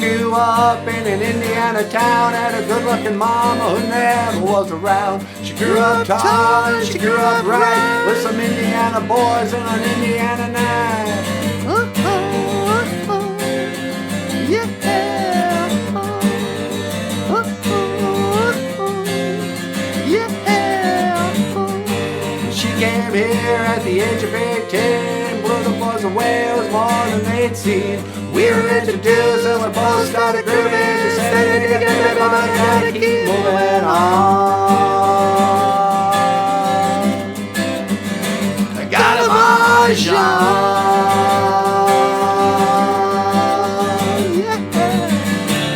grew up in an Indiana town, had a good-looking mama who never was around. She grew up tall and she grew up right, with some Indiana boys and an Indiana night. She came here at the age of 18, blew the boys away, it was more than they'd seen. We were introduced and we both started grooving. She said, "Baby, I gotta keep moving on. I got a MAAJAA."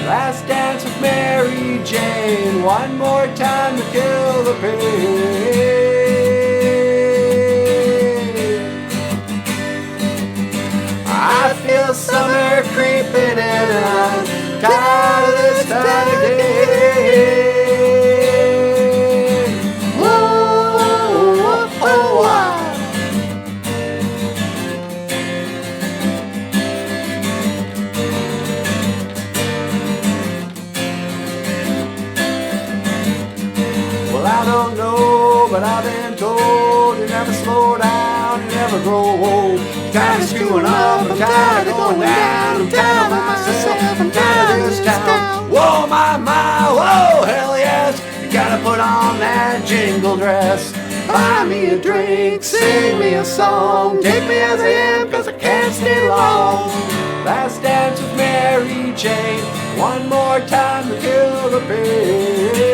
Last dance with Mary Jane, one more time to kill the pain. I feel summer creeping in and I'm tired of this time of day. Well, I don't know, but I've been told you never slow down, you never grow old. I'm tired of screwing up, I'm tired of going down, I'm tired of myself, I'm tired of this town. Whoa, my, whoa, hell yes, you gotta put on that jingle dress. Buy me a drink, sing me a song, take me as I am, cause I can't stay long. Last dance with Mary Jane, one more time to kill the pain.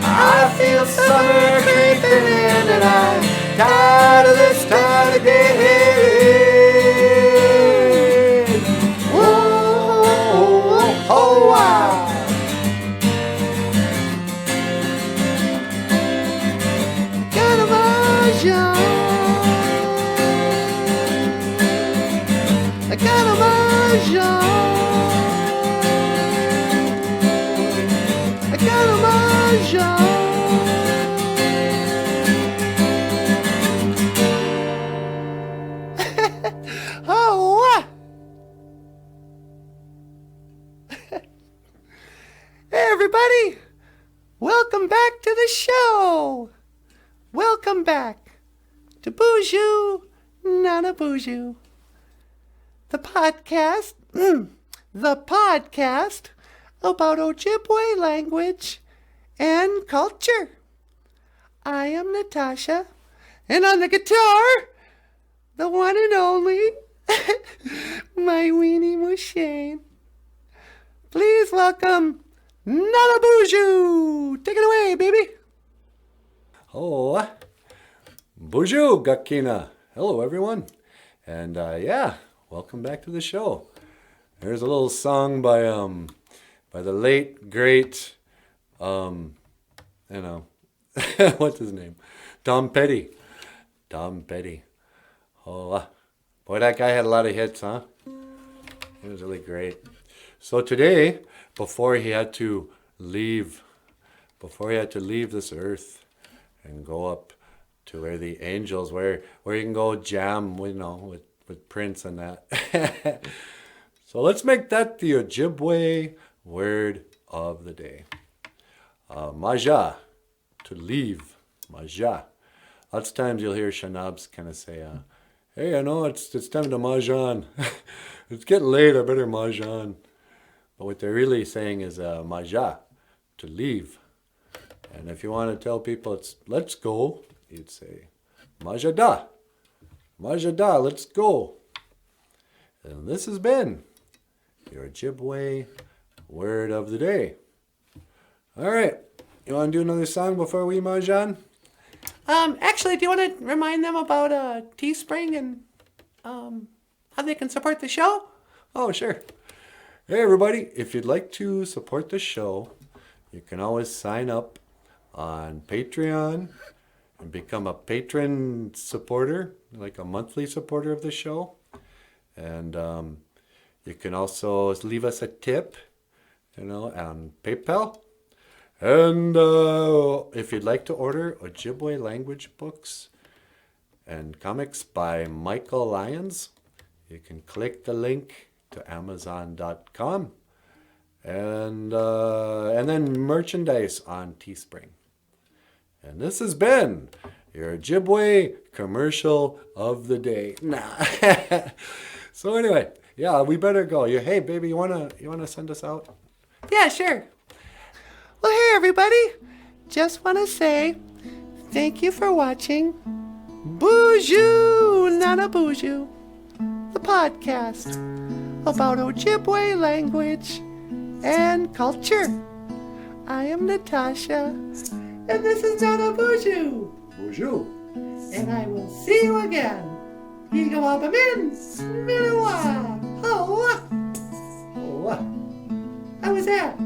I feel summer creeping in and I'm tired of this time of day. Oh, wow. Got a MAAJAA. I got a MAAJAA. I got a MAAJAA. Hey everybody, welcome back to the show. Welcome back to BOOZHOO, not a BOOZHOO. The podcast about Ojibwe language and culture. I am Natasha, and on the guitar, the one and only, my weenie Mushane. Please welcome Nana BOOZHOO. Take it away, baby. Oh, BOOZHOO, Gakina. Hello, everyone. And welcome back to the show. There's a little song by the late great what's his name? Tom Petty. Oh, boy, that guy had a lot of hits, huh? It was really great. So today, before he had to leave this earth and go up to where the angels, where you can go jam, with Prince and that. So let's make that the Ojibwe word of the day. MAAJAA, to leave. MAAJAA. Lots of times you'll hear Shanabs kind of say, hey, I know it's time to MAAJAA. It's getting late, I better MAAJAA. But what they're really saying is MAAJAA, to leave. And if you want to tell people it's let's go, you'd say MAAJAA. MAAJAA, let's go. And this has been your Ojibwe word of the day. All right. You want to do another song before we MAAJAA? Actually, do you want to remind them about Teespring and how they can support the show? Oh, sure. Hey, everybody. If you'd like to support the show, you can always sign up on Patreon and become a patron supporter, like a monthly supporter of the show. And you can also leave us a tip, on PayPal. And if you'd like to order Ojibwe language books and comics by Michael Lyons. You can click the link to Amazon.com. And then merchandise on Teespring. And this has been your Ojibwe commercial of the day. Nah. So anyway, yeah, we better go. Hey, baby, you wanna send us out? Yeah, sure. Well, hey, everybody. Just want to say thank you for watching BOOZHOO, Nana BOOZHOO, the podcast about Ojibwe language and culture. I am Natasha, and this is Nana BOOZHOO. Bonjour. And I will see you again. Higawabamin, Minawa. Oh, how was that?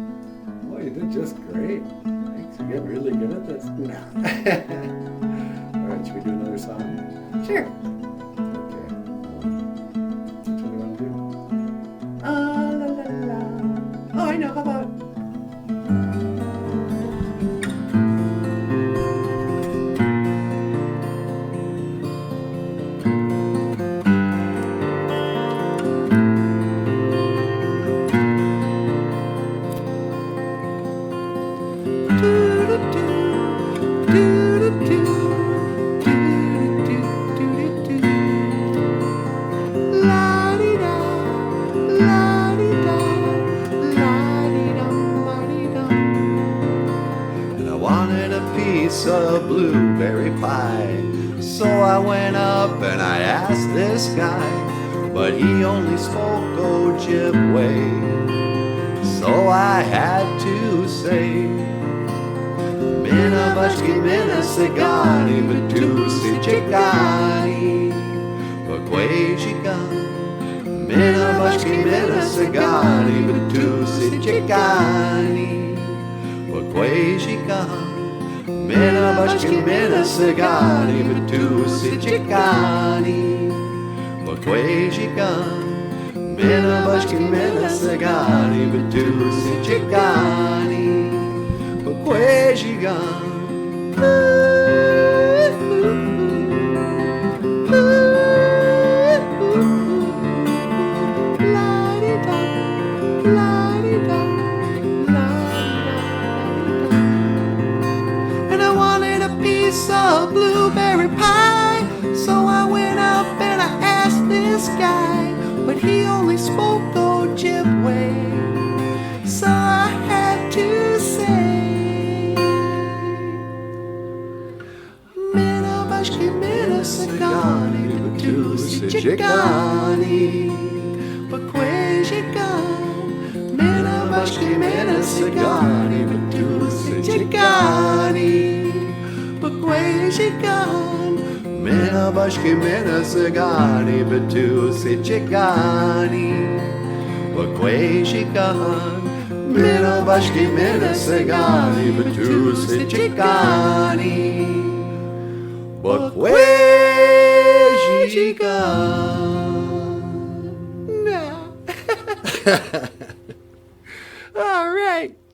Oh, you did just great. Thanks. You get really good at this. All right, should we do another song? Sure. Okay. Which one do you want to do? La la la. Oh, I know. How about? And I wanted a piece of blueberry pie. So I went up and I asked this guy, but he only spoke Ojibwe. So I had to say, Mina bashki mina sigani, batusi chikani, bakwajikan. Mina bashki mina sigani, batusi chikani, bakwajikan. Mina bashki mina sigani, batusi chikani, bakwajikan. Mina bashki mina sigani, batusi chikani, bakwajikan. And I wanted a piece of blueberry pie, so I went up and I asked this guy, but he only spoke Ojibwe. So I had to say, Mina bashki mina sagani, batusi chikani, bakwajikan. Mina bashki mina sagani, batusi chikani, bakwajikan. Mina bashki mina sigani, batusi chikani, bakwajikan. Mina bashki mina sigani, batusi chikani, bakwajikan. All right.